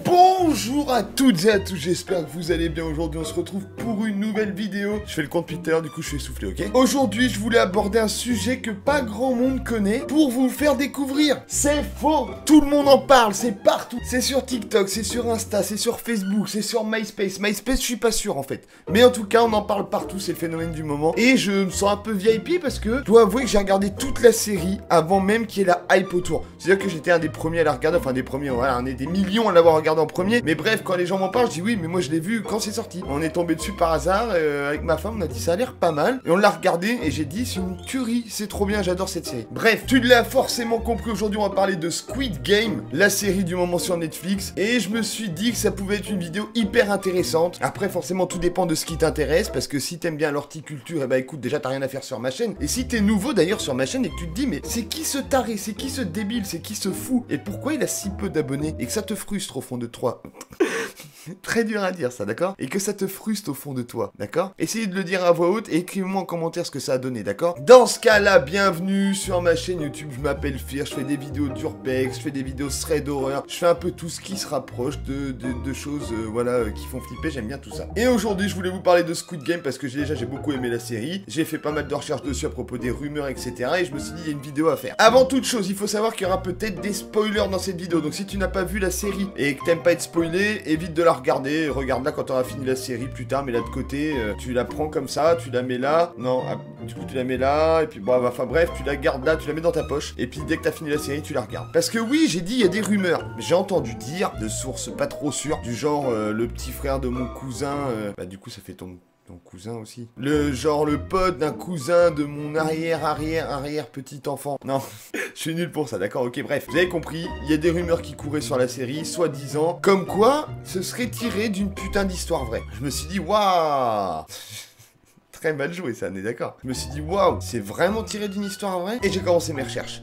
Bonjour à toutes et à tous, j'espère que vous allez bien. Aujourd'hui on se retrouve pour une nouvelle vidéo. Je fais le compte depuis tout à l'heure, du coup je suis essoufflé, ok? Aujourd'hui je voulais aborder un sujet que pas grand monde connaît pour vous le faire découvrir. C'est faux! Tout le monde en parle, c'est partout. C'est sur TikTok, c'est sur Insta, c'est sur Facebook, c'est sur MySpace. MySpace je suis pas sûr en fait. Mais en tout cas on en parle partout, c'est le phénomène du moment. Et je me sens un peu VIP parce que je dois avouer que j'ai regardé toute la série avant même qu'il y ait la hype autour. C'est-à-dire que j'étais un des premiers à la regarder, enfin des premiers, voilà, on est des millions à l'avoir regardé en premier. Mais bref, quand les gens m'en parlent, je dis oui, mais moi je l'ai vu quand c'est sorti. On est tombé dessus par hasard, avec ma femme, on a dit ça a l'air pas mal. Et on l'a regardé et j'ai dit c'est une tuerie, c'est trop bien, j'adore cette série. Bref, tu l'as forcément compris, aujourd'hui on va parler de Squid Game, la série du moment sur Netflix. Et je me suis dit que ça pouvait être une vidéo hyper intéressante. Après forcément tout dépend de ce qui t'intéresse, parce que si t'aimes bien l'horticulture, et bah écoute, déjà t'as rien à faire sur ma chaîne. Et si t'es nouveau d'ailleurs sur ma chaîne et que tu te dis mais c'est qui ce taré, c'est qui ce débile, c'est qui ce fou, et pourquoi il a si peu d'abonnés, et que ça te frustre au fond de toi. Très dur à dire ça, d'accord? Et que ça te frustre au fond de toi, d'accord? Essayez de le dire à voix haute et écrivez-moi en commentaire ce que ça a donné, d'accord? Dans ce cas-là, bienvenue sur ma chaîne YouTube, je m'appelle Fir, je fais des vidéos d'urbex, je fais des vidéos thread d'horreur, je fais un peu tout ce qui se rapproche de choses, voilà, qui font flipper, j'aime bien tout ça. Et aujourd'hui, je voulais vous parler de Squid Game parce que j'ai beaucoup aimé la série, j'ai fait pas mal de recherches dessus à propos des rumeurs, etc. Et je me suis dit, il y a une vidéo à faire. Avant toute chose, il faut savoir qu'il y aura peut-être des spoilers dans cette vidéo, donc si tu n'as pas vu la série et que t'aimes pas être spoilé, évite de la regarder, regarde-la quand t'auras fini la série plus tard, mais là de côté, tu la prends comme ça, tu la mets là, non, du coup tu la mets là, et puis bon, enfin bref, tu la gardes là, tu la mets dans ta poche, et puis dès que t'as fini la série, tu la regardes. Parce que oui, j'ai dit, il y a des rumeurs, j'ai entendu dire, de sources pas trop sûres, du genre, le petit frère de mon cousin, bah du coup ça fait ton cousin aussi. Le pote d'un cousin de mon arrière petit enfant. Non, je suis nul pour ça, d'accord, ok, bref. Vous avez compris, il y a des rumeurs qui couraient sur la série, soi-disant, comme quoi, ce serait tiré d'une putain d'histoire vraie. Je me suis dit, waouh. Très mal joué ça, on est d'accord. Je me suis dit, waouh, c'est vraiment tiré d'une histoire vraie? Et j'ai commencé mes recherches.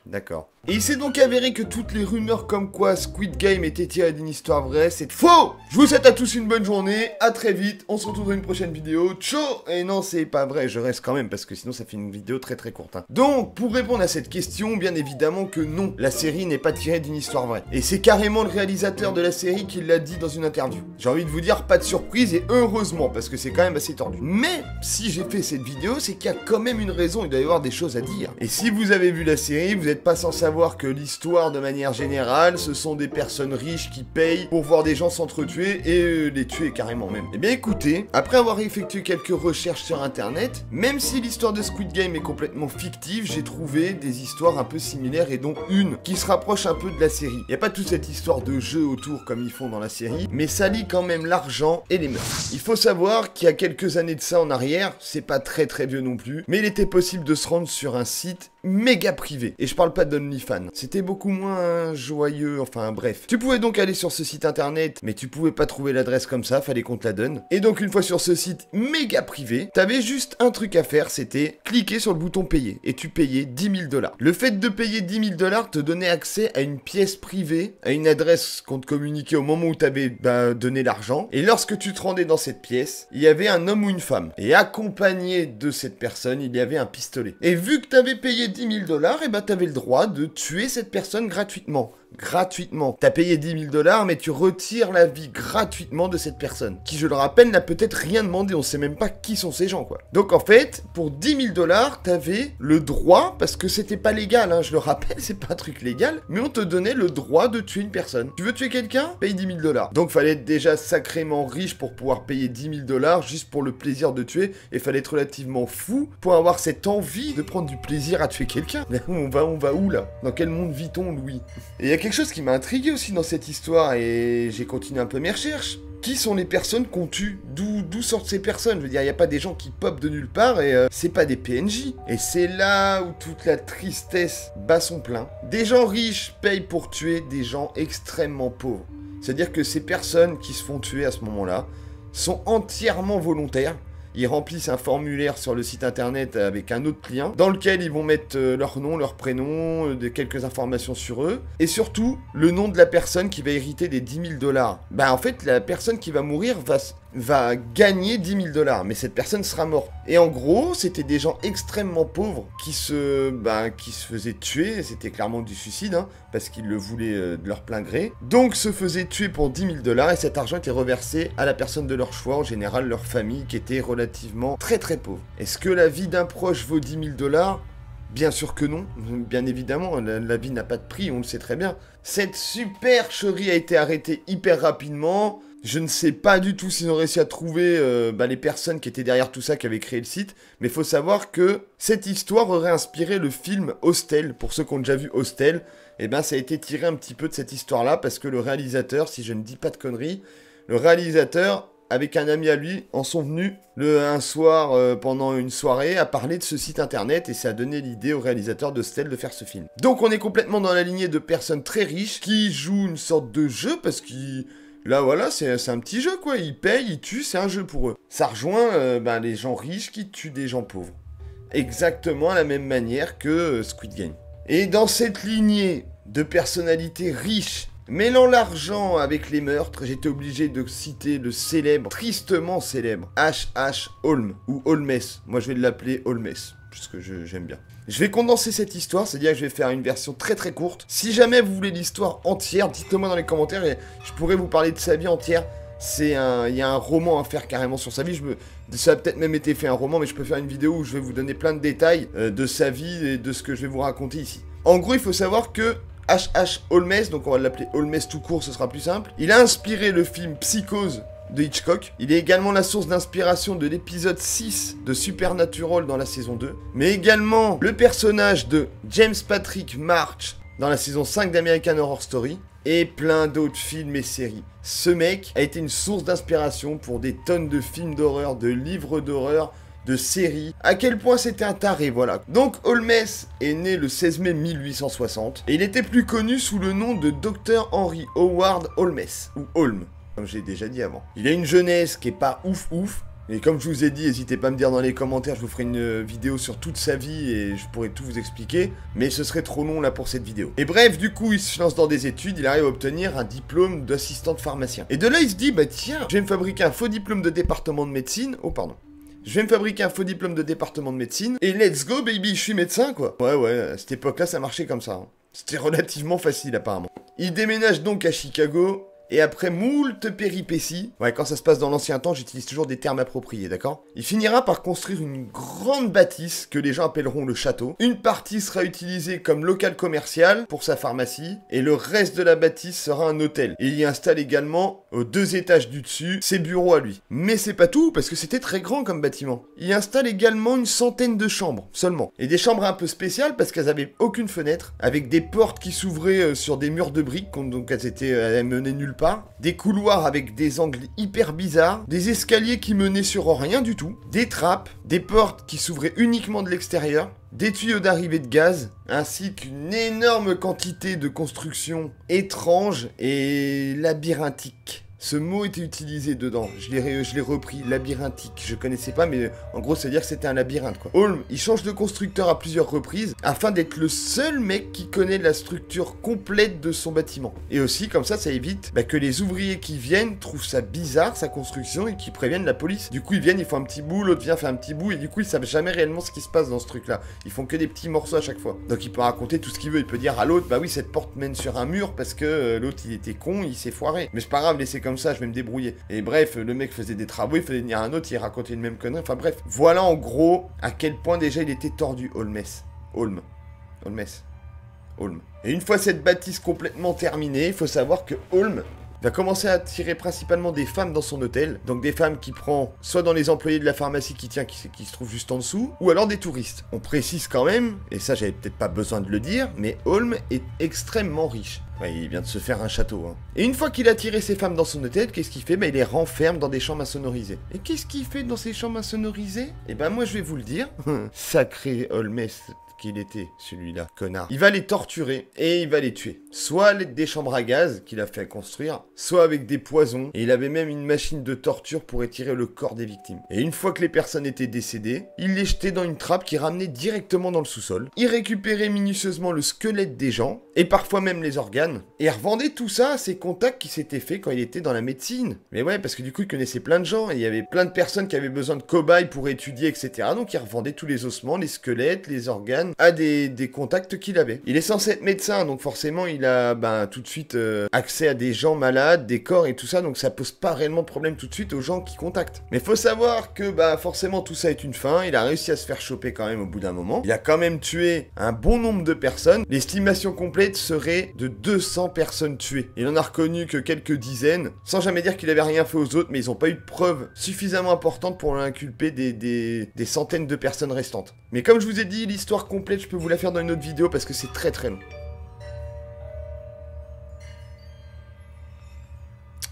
D'accord. Et il s'est donc avéré que toutes les rumeurs comme quoi Squid Game était tiré d'une histoire vraie, c'est faux! Je vous souhaite à tous une bonne journée, à très vite, on se retrouve dans une prochaine vidéo, ciao! Et non, c'est pas vrai, je reste quand même, parce que sinon ça fait une vidéo très courte. Hein. Donc, pour répondre à cette question, bien évidemment que non, la série n'est pas tirée d'une histoire vraie. Et c'est carrément le réalisateur de la série qui l'a dit dans une interview. J'ai envie de vous dire, pas de surprise, et heureusement, parce que c'est quand même assez tordu. Mais, si j'ai fait cette vidéo, c'est qu'il y a quand même une raison, il doit y avoir des choses à dire. Et si vous avez vu la série, vous n'êtes pas sans savoir que l'histoire, de manière générale, ce sont des personnes riches qui payent pour voir des gens s'entretuer et les tuer carrément même. Eh bien écoutez, après avoir effectué quelques recherches sur internet, même si l'histoire de Squid Game est complètement fictive, j'ai trouvé des histoires un peu similaires et dont une qui se rapproche un peu de la série. Il n'y a pas toute cette histoire de jeu autour comme ils font dans la série, mais ça lie quand même l'argent et les meurtres. Il faut savoir qu'il y a quelques années de ça en arrière, c'est pas très vieux non plus, mais il était possible de se rendre sur un site méga privé. Et je parle pas d'OnlyFans. C'était beaucoup moins joyeux, enfin bref. Tu pouvais donc aller sur ce site internet, mais tu pouvais pas trouver l'adresse comme ça, fallait qu'on te la donne. Et donc une fois sur ce site méga privé, t'avais juste un truc à faire, c'était cliquer sur le bouton payer. Et tu payais 10 000 $. Le fait de payer 10 000 $ te donnait accès à une pièce privée, à une adresse qu'on te communiquait au moment où t'avais donné l'argent. Et lorsque tu te rendais dans cette pièce, il y avait un homme ou une femme. Et accompagné de cette personne, il y avait un pistolet. Et vu que t'avais payé 10 000 $, et bah t'avais le droit de tuer cette personne gratuitement. Gratuitement. T'as payé 10 000 $, mais tu retires la vie gratuitement de cette personne. Qui, je le rappelle, n'a peut-être rien demandé, on sait même pas qui sont ces gens, quoi. Donc en fait, pour 10 000 $, t'avais le droit, parce que c'était pas légal, hein, je le rappelle, c'est pas un truc légal, mais on te donnait le droit de tuer une personne. Tu veux tuer quelqu'un? Paye 10 000 $. Donc fallait être déjà sacrément riche pour pouvoir payer 10 000 $ juste pour le plaisir de tuer, et fallait être relativement fou pour avoir cette envie de prendre du plaisir à tuer quelqu'un. On va où là? Dans quel monde vit-on, Louis? Et il y a quelque chose qui m'a intrigué aussi dans cette histoire, et j'ai continué un peu mes recherches. Qui sont les personnes qu'on tue? D'où sortent ces personnes? Je veux dire, il n'y a pas des gens qui popent de nulle part, et c'est pas des PNJ. Et c'est là où toute la tristesse bat son plein. Des gens riches payent pour tuer des gens extrêmement pauvres. C'est-à-dire que ces personnes qui se font tuer à ce moment-là sont entièrement volontaires. ils remplissent un formulaire sur le site internet avec un autre client, dans lequel ils vont mettre leur nom, leur prénom, quelques informations sur eux, et surtout, le nom de la personne qui va hériter des 10 000 $. Bah en fait, la personne qui va mourir va gagner 10 000 $, mais cette personne sera morte. Et en gros, c'était des gens extrêmement pauvres qui se faisaient tuer, c'était clairement du suicide, hein, parce qu'ils le voulaient de leur plein gré. Donc se faisaient tuer pour 10 000 $, et cet argent était reversé à la personne de leur choix, en général leur famille, qui était relativement très pauvre. Est-ce que la vie d'un proche vaut 10 000 $? Bien sûr que non, bien évidemment, la vie n'a pas de prix, on le sait très bien. Cette supercherie a été arrêtée hyper rapidement. Je ne sais pas du tout s'ils ont réussi à trouver les personnes qui étaient derrière tout ça, qui avaient créé le site. Mais il faut savoir que cette histoire aurait inspiré le film Hostel. Pour ceux qui ont déjà vu Hostel, eh ben ça a été tiré un petit peu de cette histoire-là, parce que le réalisateur, si je ne dis pas de conneries, le réalisateur, avec un ami à lui, en sont venus un soir pendant une soirée à parler de ce site internet, et ça a donné l'idée au réalisateur de Hostel de faire ce film. Donc on est complètement dans la lignée de personnes très riches qui jouent une sorte de jeu, parce qu'ils... Là voilà, c'est un petit jeu quoi, ils payent, ils tuent, c'est un jeu pour eux. Ça rejoint les gens riches qui tuent des gens pauvres. Exactement à la même manière que Squid Game. Et dans cette lignée de personnalités riches, mêlant l'argent avec les meurtres, j'étais obligé de citer le célèbre, tristement célèbre, H.H. Holmes, ou Holmes. Moi je vais l'appeler Holmes, puisque j'aime bien. Je vais condenser cette histoire, c'est-à-dire que je vais faire une version très courte. Si jamais vous voulez l'histoire entière, dites-le moi dans les commentaires et je pourrais vous parler de sa vie entière. Il y a un roman à faire carrément sur sa vie. Ça a peut-être même été fait un roman, mais je peux faire une vidéo où je vais vous donner plein de détails de sa vie et de ce que je vais vous raconter ici. En gros, il faut savoir que H.H. Holmes, donc on va l'appeler Holmes tout court, ce sera plus simple. Il a inspiré le film Psychose de Hitchcock. Il est également la source d'inspiration de l'épisode 6 de Supernatural dans la saison 2, mais également le personnage de James Patrick March dans la saison 5 d'American Horror Story, et plein d'autres films et séries. Ce mec a été une source d'inspiration pour des tonnes de films d'horreur, de livres d'horreur, de séries, à quel point c'était un taré, voilà. Donc Holmes est né le 16 mai 1860, et il était plus connu sous le nom de Dr. Henry Howard Holmes, ou Holmes, comme j'ai déjà dit avant. Il a une jeunesse qui est pas ouf, et comme je vous ai dit, n'hésitez pas à me dire dans les commentaires, je vous ferai une vidéo sur toute sa vie et je pourrai tout vous expliquer, mais ce serait trop long là pour cette vidéo. Et bref, du coup, il se lance dans des études, il arrive à obtenir un diplôme d'assistant de pharmacien. Et de là, il se dit, bah tiens, je vais me fabriquer un faux diplôme de département de médecine, je vais me fabriquer un faux diplôme de département de médecine, et let's go baby, je suis médecin quoi. Ouais, à cette époque-là, ça marchait comme ça. Hein. C'était relativement facile apparemment. Il déménage donc à Chicago, et après moult péripéties, ouais, quand ça se passe dans l'ancien temps, j'utilise toujours des termes appropriés, d'accord? Il finira par construire une grande bâtisse que les gens appelleront le château. Une partie sera utilisée comme local commercial pour sa pharmacie, et le reste de la bâtisse sera un hôtel. Et il y installe également, aux 2 étages du dessus, ses bureaux à lui. Mais c'est pas tout, parce que c'était très grand comme bâtiment. Il y installe également une centaine de chambres, seulement. Et des chambres un peu spéciales, parce qu'elles avaient aucune fenêtre, avec des portes qui s'ouvraient sur des murs de briques, donc elles menaient nulle part, des couloirs avec des angles hyper bizarres, des escaliers qui menaient sur rien du tout, des trappes, des portes qui s'ouvraient uniquement de l'extérieur, des tuyaux d'arrivée de gaz, ainsi qu'une énorme quantité de constructions étranges et labyrinthiques. Ce mot était utilisé dedans, je l'ai repris, labyrinthique, je connaissais pas, mais en gros, c'est-à-dire que c'était un labyrinthe, quoi. Holmes, il change de constructeur à plusieurs reprises, afin d'être le seul mec qui connaît la structure complète de son bâtiment. Et aussi, comme ça évite que les ouvriers qui viennent trouvent ça bizarre, sa construction, et qui préviennent la police. Du coup, ils viennent, ils font un petit bout, l'autre vient faire un petit bout, et du coup, ils savent jamais réellement ce qui se passe dans ce truc-là. Ils font que des petits morceaux à chaque fois. Donc, il peut raconter tout ce qu'il veut, il peut dire à l'autre, bah oui, cette porte mène sur un mur, parce que l'autre, il était con, il s'est foiré. Mais c'est pas grave, laissez comme ça, je vais me débrouiller. Et bref, le mec faisait des travaux, il faisait venir un autre, il racontait une même connerie. Enfin bref, voilà en gros à quel point déjà il était tordu, Holmes. Et une fois cette bâtisse complètement terminée, il faut savoir que Holmes va commencer à attirer principalement des femmes dans son hôtel. Donc des femmes qui prend soit dans les employés de la pharmacie qui se trouve juste en dessous, ou alors des touristes. On précise quand même, et ça j'avais peut-être pas besoin de le dire, mais Holmes est extrêmement riche. Ouais, il vient de se faire un château, hein. Et une fois qu'il a attiré ces femmes dans son hôtel, qu'est-ce qu'il fait? Il les renferme dans des chambres insonorisées. Et qu'est-ce qu'il fait dans ces chambres insonorisées? Eh ben moi je vais vous le dire. Sacré Holmes, qu'il était, celui-là, connard. Il va les torturer et il va les tuer. Soit avec des chambres à gaz qu'il a fait construire, soit avec des poisons. Et il avait même une machine de torture pour étirer le corps des victimes. Et une fois que les personnes étaient décédées, il les jetait dans une trappe qui ramenait directement dans le sous-sol. Il récupérait minutieusement le squelette des gens, et parfois même les organes, et revendait tout ça à ses contacts qui s'étaient faits quand il était dans la médecine. Mais ouais, parce que du coup, il connaissait plein de gens, et il y avait plein de personnes qui avaient besoin de cobayes pour étudier, etc. Donc il revendait tous les ossements, les squelettes, les organes, à des contacts qu'il avait. Il est censé être médecin, donc forcément, il a tout de suite accès à des gens malades, des corps et tout ça, donc ça pose pas réellement de problème tout de suite aux gens qui contactent. Mais faut savoir que forcément tout ça est une fin, il a réussi à se faire choper quand même au bout d'un moment. Il a quand même tué un bon nombre de personnes. L'estimation complète serait de 200 personnes tuées. Il en a reconnu que quelques dizaines, sans jamais dire qu'il avait rien fait aux autres, mais ils n'ont pas eu de preuves suffisamment importantes pour l'inculper des centaines de personnes restantes. Mais comme je vous ai dit, l'histoire complète, je peux vous la faire dans une autre vidéo parce que c'est très très long.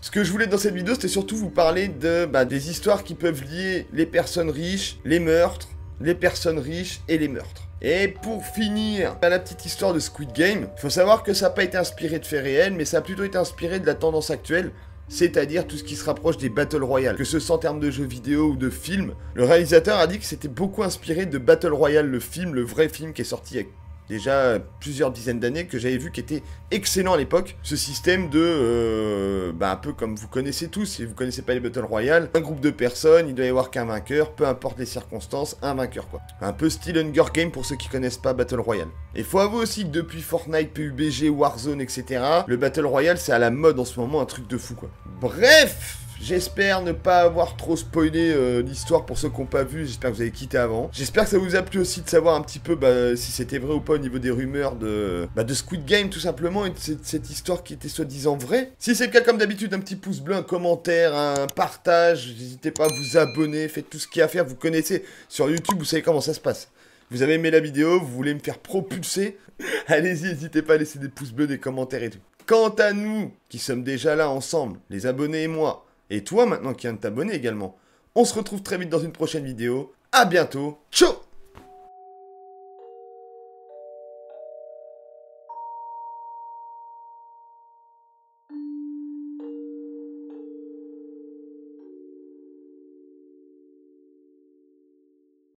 Ce que je voulais dans cette vidéo, c'était surtout vous parler des histoires qui peuvent lier les personnes riches, les meurtres, les personnes riches et les meurtres. Et pour finir, la petite histoire de Squid Game, il faut savoir que ça n'a pas été inspiré de faits réels, mais ça a plutôt été inspiré de la tendance actuelle, c'est-à-dire tout ce qui se rapproche des Battle Royale. Que ce soit en termes de jeux vidéo ou de films, le réalisateur a dit que c'était beaucoup inspiré de Battle Royale, le film, le vrai film qui est sorti il y a déjà plusieurs dizaines d'années, que j'avais vu qui était excellent à l'époque. Ce système de, un peu comme vous connaissez tous, si vous connaissez pas les Battle Royale, un groupe de personnes, il doit y avoir qu'un vainqueur, peu importe les circonstances, un vainqueur quoi. Un peu style Hunger Game pour ceux qui connaissent pas Battle Royale. Et faut avouer aussi que depuis Fortnite, PUBG, Warzone, etc., le Battle Royale c'est à la mode en ce moment, un truc de fou quoi. Bref, j'espère ne pas avoir trop spoilé l'histoire pour ceux qui n'ont pas vu, j'espère que vous avez quitté avant. J'espère que ça vous a plu aussi de savoir un petit peu si c'était vrai ou pas au niveau des rumeurs de Squid Game tout simplement, et de cette histoire qui était soi-disant vraie. Si c'est le cas, comme d'habitude, un petit pouce bleu, un commentaire, un partage, n'hésitez pas à vous abonner, faites tout ce qu'il y a à faire, vous connaissez sur YouTube, vous savez comment ça se passe. Vous avez aimé la vidéo, vous voulez me faire propulser, allez-y, n'hésitez pas à laisser des pouces bleus, des commentaires et tout. Quant à nous, qui sommes déjà là ensemble, les abonnés et moi, et toi maintenant qui viens de t'abonner également. On se retrouve très vite dans une prochaine vidéo. À bientôt. Ciao!